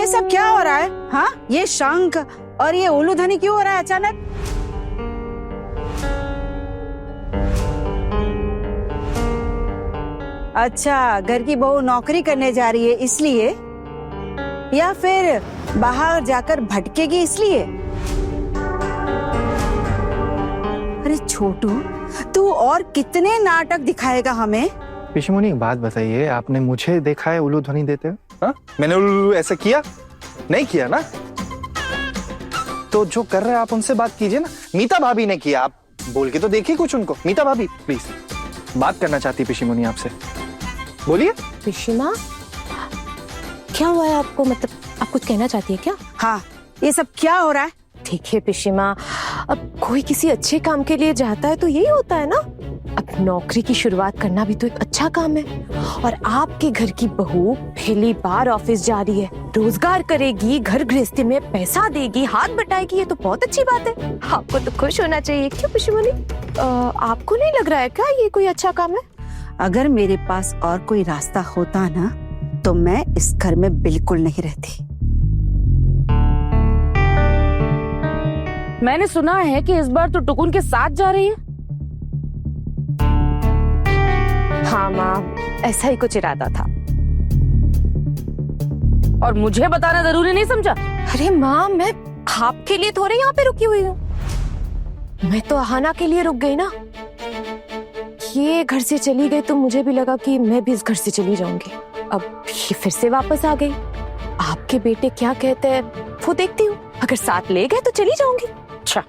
ये सब क्या हो रहा है? हाँ, ये शंख और ये उलूध्वनि क्यों हो रहा है अचानक? अच्छा, घर की बहू नौकरी करने जा रही है इसलिए, या फिर बाहर जाकर भटकेगी इसलिए? अरे छोटू, तू और कितने नाटक दिखाएगा हमें? पिशमुनी, एक बात बताइए, आपने मुझे देखा है उलूध्वनि देते हुए? हाँ, मैंने उलू ऐसा किया नहीं किया ना? तो जो कर रहे हैं आप उनसे बात कीजिए ना। मीता भाभी ने किया, आप बोल के तो देखिए कुछ उनको। मीता भाभी प्लीज, बात करना चाहती पिशमुनी आपसे, बोलिए। पिशिमा, क्या हुआ है आपको? मतलब आप कुछ कहना चाहती है क्या? हाँ, ये सब क्या हो रहा है? देखिए पिशिमा, अब कोई किसी अच्छे काम के लिए जाता है तो यही होता है ना। अब नौकरी की शुरुआत करना भी तो एक अच्छा काम है, और आपके घर की बहू पहली बार ऑफिस जा रही है, रोजगार करेगी, घर गृहस्थी में पैसा देगी, हाथ बटाएगी, ये तो बहुत अच्छी बात है। आपको तो खुश होना चाहिए। क्यों पिशिमुनी, आपको नहीं लग रहा है क्या ये कोई अच्छा काम है? अगर मेरे पास और कोई रास्ता होता ना, तो मैं इस घर में बिल्कुल नहीं रहती। मैंने सुना है कि इस बार तो टुकुन के साथ जा रही है। हाँ माँ, ऐसा ही कुछ इरादा था। और मुझे बताना जरूरी नहीं समझा? अरे माँ, मैं आपके लिए थोड़े यहाँ पे रुकी हुई हूँ, मैं तो अहाना के लिए रुक गई ना। ये घर से चली गई तो मुझे भी लगा कि मैं भी इस घर से चली जाऊंगी। अब ये फिर से वापस आ गई। आपके बेटे क्या कहते हैं वो देखती हूँ, अगर साथ ले गए तो चली जाऊंगी। अच्छा,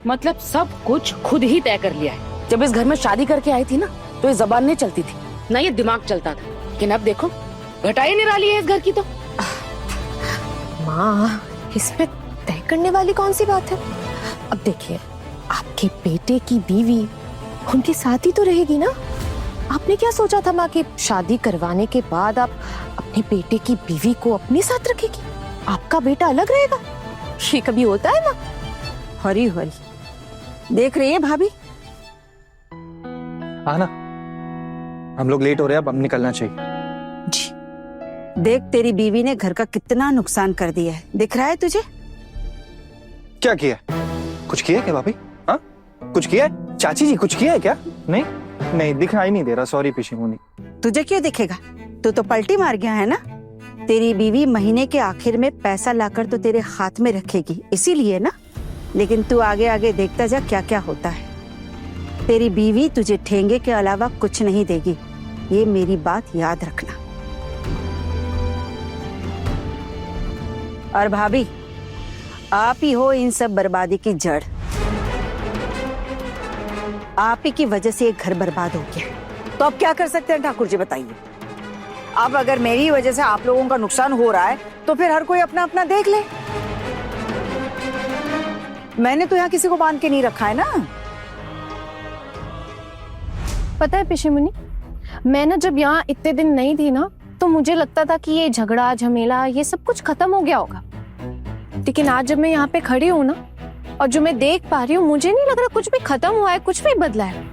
मतलब सब कुछ खुद ही तय कर लिया है। जब इस घर में शादी करके आई थी ना, तो ये जबान नहीं चलती थी ना, ये दिमाग चलता था। लेकिन अब देखो, घटाई निराली है इस घर की तो। माँ, इसमें तय करने वाली कौन सी बात है? अब देखिए, आपके बेटे की बीवी उनके साथ ही तो रहेगी ना। आपने क्या सोचा था माँ कि शादी करवाने के बाद आप अपने बेटे की बीवी को अपने साथ रखेगी, आपका बेटा अलग रहेगा? ये कभी होता है माँ? हरी हरी देख रही है भाभी? आना, हम लोग लेट हो रहे हैं, अब हम निकलना चाहिए। जी, देख तेरी बीवी ने घर का कितना नुकसान कर दिया है, दिख रहा है तुझे? क्या किया? कुछ किया क्या भाभी? हाँ, कुछ किया है? चाची जी कुछ किया है क्या? नहीं नहीं, दिखाई नहीं दे रहा। सॉरी पिशिमुनी। तुझे क्यों दिखेगा? तू तो पलटी मार गया है ना। तेरी बीवी महीने के आखिर में पैसा लाकर तो तेरे हाथ में रखेगी, इसीलिए ना। लेकिन तू आगे आगे देखता जा क्या क्या होता है। तेरी बीवी तुझे ठेंगे के अलावा कुछ नहीं देगी, ये मेरी बात याद रखना। और भाभी, आप ही हो इन सब बर्बादी की जड़। आप ही की वजह से एक घर बर्बाद हो गया। तो अब क्या कर सकते हैं ठाकुर जी, बताइए। अब अगर मेरी वजह से आप लोगों का नुकसान हो रहा है तो फिर हर कोई अपना अपना देख ले। मैंने तो यहाँ किसी को बांध के नहीं रखा है ना। पता है पिशिमुनी, मैं ना जब यहाँ इतने दिन नहीं थी ना, तो मुझे लगता था कि ये झगड़ा झमेला ये सब कुछ खत्म हो गया होगा। लेकिन आज जब मैं यहाँ पे खड़ी हूँ ना, और जो मैं देख पा रही हूँ, मुझे नहीं लग रहा कुछ भी खत्म हुआ है, कुछ भी बदला है।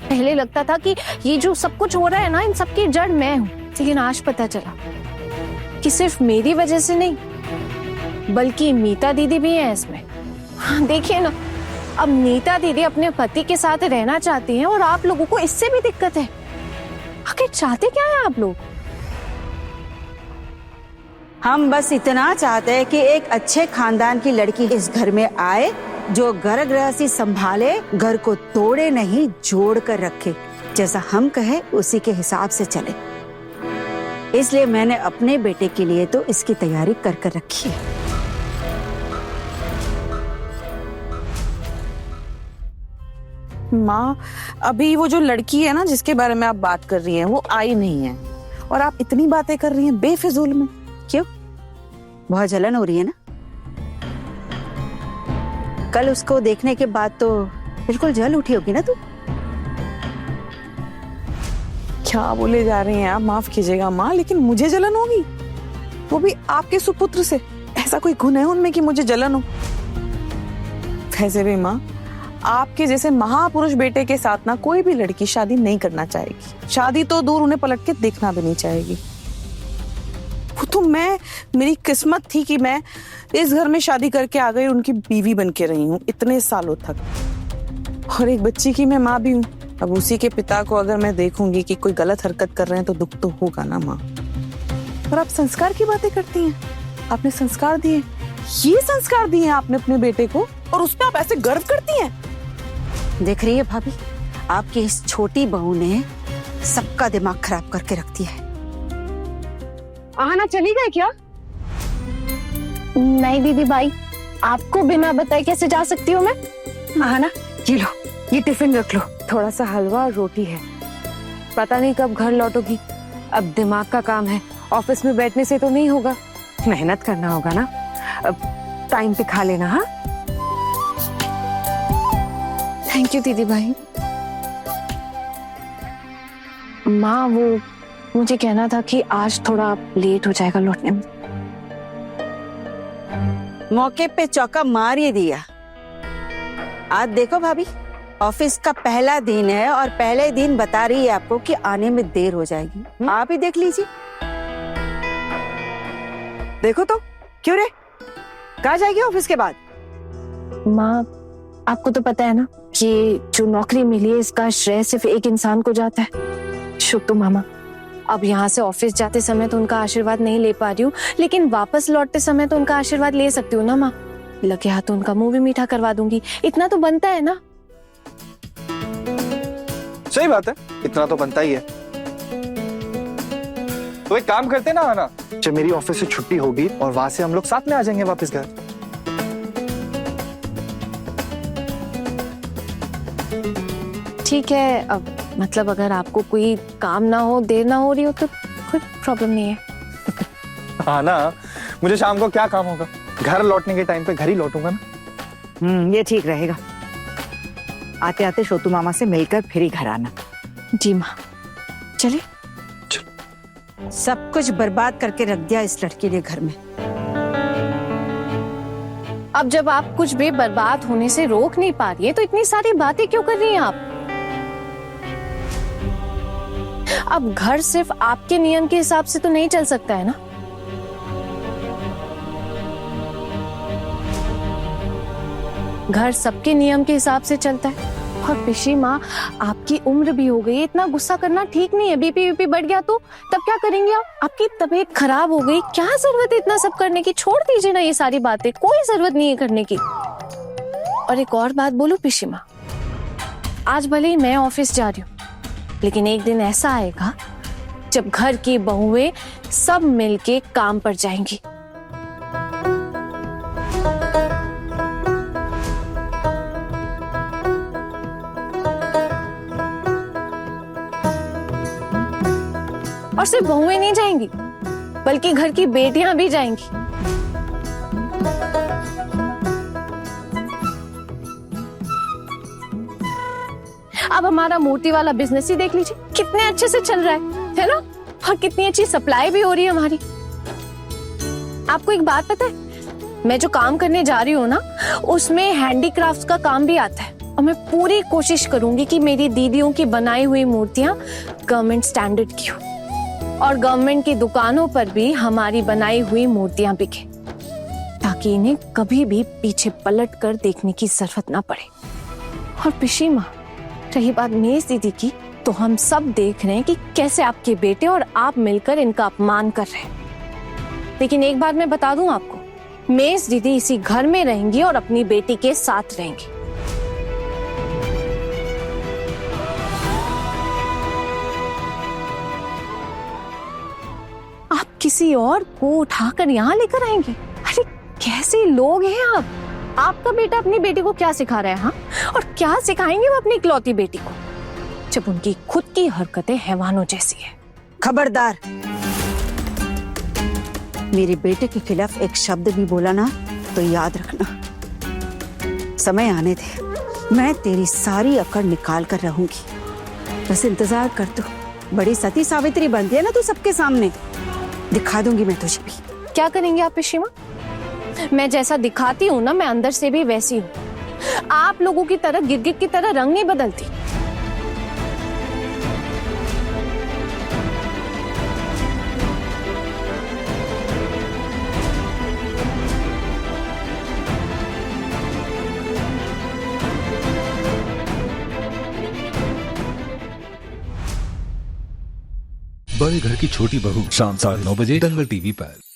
पहले लगता था कि ये जो सब कुछ हो रहा है ना, इन सब की जड़ मैं हूँ। लेकिन आज पता चला कि सिर्फ मेरी वजह से नहीं, बल्कि मीता दीदी भी है इसमें। हाँ, देखिए ना, अब मीता दीदी अपने पति के साथ रहना चाहती हैं और आप लोगों को इससे भी दिक्कत है। आखिर चाहते क्या है आप लोग? हम बस इतना चाहते हैं कि एक अच्छे खानदान की लड़की इस घर में आए, जो घर गृहस्थी संभाले, घर को तोड़े नहीं जोड़ कर रखे। जैसा हम कहे उसी के हिसाब से चले। इसलिए मैंने अपने बेटे के लिए तो इसकी तैयारी कर कर रखी है। माँ, अभी वो जो लड़की है ना जिसके बारे में आप बात कर रही हैं, वो आई नहीं है, और आप इतनी बातें कर रही हैं बेफिजूल में। क्यों? बहुत जलन हो रही है ना? कल उसको देखने के बाद तो बिल्कुल जल उठी होगी ना तू? क्या बोले जा रही हैं आप? माफ कीजिएगा माँ, लेकिन मुझे जलन होगी, वो भी आपके सुपुत्र से। ऐसा कोई गुण है उनमें कि मुझे जलन हो? वैसे भी माँ, आपके जैसे महापुरुष बेटे के साथ ना कोई भी लड़की शादी नहीं करना चाहेगी। शादी तो दूर, उन्हें पलट के देखना भी नहीं चाहेगी। वो तो मेरी किस्मत थी कि मैं इस घर में शादी करके आ गई, उनकी बीवी बन के रही हूँ इतने सालों तक, और एक बच्ची की मैं माँ भी हूँ। अब उसी के पिता को अगर मैं देखूंगी कि कोई गलत हरकत कर रहे हैं तो दुख तो होगा ना माँ। पर आप संस्कार की बातें करती हैं, आपने संस्कार दिए, ये संस्कार दिए आपने अपने बेटे को, और उस पर आप ऐसे गर्व करती हैं। देख रही है भाभी, आपकी इस छोटी बहू ने सबका दिमाग खराब करके रख दिया है। आना चली गए क्या? नहीं दीदी भाई, आपको बिना बताए कैसे जा सकती हूँ मैं? आना, ये लो, ये टिफिन रख लो, थोड़ा सा हलवा और रोटी है। पता नहीं कब घर लौटोगी, अब दिमाग का काम है, ऑफिस में बैठने से तो नहीं होगा, मेहनत करना होगा ना। अब टाइम पे खा लेना। हाँ, थैंक यू दीदी भाई। माँ, वो मुझे कहना था कि आज थोड़ा लेट हो जाएगा लौटने में। मौके पे चौका मार ही दिया। आज देखो भाभी, ऑफिस का पहला दिन है और पहले दिन बता रही है आपको कि आने में देर हो जाएगी। आप ही देख लीजिए। देखो तो, क्यों रे, कहाँ जाएगी ऑफिस के बाद? माँ, आपको तो पता है ना कि जो नौकरी मिली है इसका श्रेय सिर्फ एक इंसान को जाता है, शुक्र मामा। अब यहाँ से ऑफिस जाते समय तो उनका आशीर्वाद नहीं ले पा रही हूँ, लेकिन वापस लौटते समय तो उनका आशीर्वाद ले सकती हूँ ना माँ। लगे हाथों उनका मुंह भी मीठा करवा दूंगी, इतना तो बनता है ना। सही बात है, इतना तो बनता ही है। तो एक काम करते ना आना, जब मेरी ऑफिस से छुट्टी होगी और वहां से हम लोग साथ में आ जाएंगे वापस घर। ठीक है, अब मतलब अगर आपको कोई काम ना हो, देर ना हो रही हो तो कोई प्रॉब्लम नहीं है। हाँ ना, मुझे शाम को क्या काम होगा, घर लौटने के टाइम पे घर ही लौटूंगा ना। ये ठीक रहेगा। आते आते छोटू मामा से मिलकर फिर ही घर आना। जी माँ, चले। सब कुछ बर्बाद करके रख दिया इस लड़की ने घर में। अब जब आप कुछ भी बर्बाद होने से रोक नहीं पा रही है तो इतनी सारी बातें क्यों कर रही हैं आप? अब घर सिर्फ आपके नियम के हिसाब से तो नहीं चल सकता है ना। घर सबके नियम के हिसाब से चलता है। और पिशी माँ, आपकी उम्र भी हो गई है, इतना गुस्सा करना ठीक नहीं है। बीपी बढ़ गया तो तब क्या करेंगे आप? आपकी तबीयत खराब हो गई, क्या जरूरत है इतना सब करने की? छोड़ दीजिए ना ये सारी बातें, कोई जरूरत नहीं है करने की। और एक और बात बोलूं पिशी माँ, आज भले ही मैं ऑफिस जा रही हूँ, लेकिन एक दिन ऐसा आएगा जब घर की बहुएं सब मिलके काम पर जाएंगी। और सिर्फ बहुएं नहीं जाएंगी, बल्कि घर की बेटियां भी जाएंगी। अब हमारा मूर्ति वाला बिजनेस ही देख लीजिए, कितने अच्छे से चल रहा है ना? और कितनी अच्छी सप्लाई भी हो रही है हमारी। आपको एक बात पता है, मैं जो काम करने जा रही हूँ ना, उसमें हैंडीक्राफ्ट्स का काम भी आता है। और मैं पूरी कोशिश करूंगी कि मेरी दीदियों की बनाई हुई मूर्तियां गवर्नमेंट स्टैंडर्ड की हो, और गवर्नमेंट की दुकानों पर भी हमारी बनाई हुई मूर्तियां बिके, ताकि इन्हें कभी भी पीछे पलट कर देखने की जरूरत ना पड़े। और पिशी माँ, रही बात मेज दीदी की, तो हम सब देख रहे हैं कि कैसे आपके बेटे और आप मिलकर इनका अपमान कर रहे हैं। लेकिन एक बात मैं बता दूं आपको, मेज दीदी इसी घर में रहेंगी और अपनी बेटी के साथ रहेंगी। आप किसी और को उठाकर यहाँ लेकर आएंगे? अरे कैसे लोग हैं आप? आपका बेटा अपनी बेटी को क्या सिखा रहा है? हाँ, और क्या सिखाएंगे वो अपनी इकलौती बेटी को, जब उनकी खुद की हरकतें हैवानों जैसी है। खबरदार, मेरे बेटे के खिलाफ एक शब्द भी बोला ना तो याद रखना, समय आने दे, मैं तेरी सारी अकड़ निकाल कर रहूंगी। बस इंतजार कर तू। बड़ी सती सावित्री बनती है ना तू सबके सामने, दिखा दूंगी मैं तुझे भी। क्या करेंगे आप पिशीमा? मैं जैसा दिखाती हूँ ना, मैं अंदर से भी वैसी हूँ। आप लोगों की तरह गिरगिट की तरह रंग नहीं बदलती। बड़े घर की छोटी बहू शाम 9:30 बजे दंगल टीवी पर।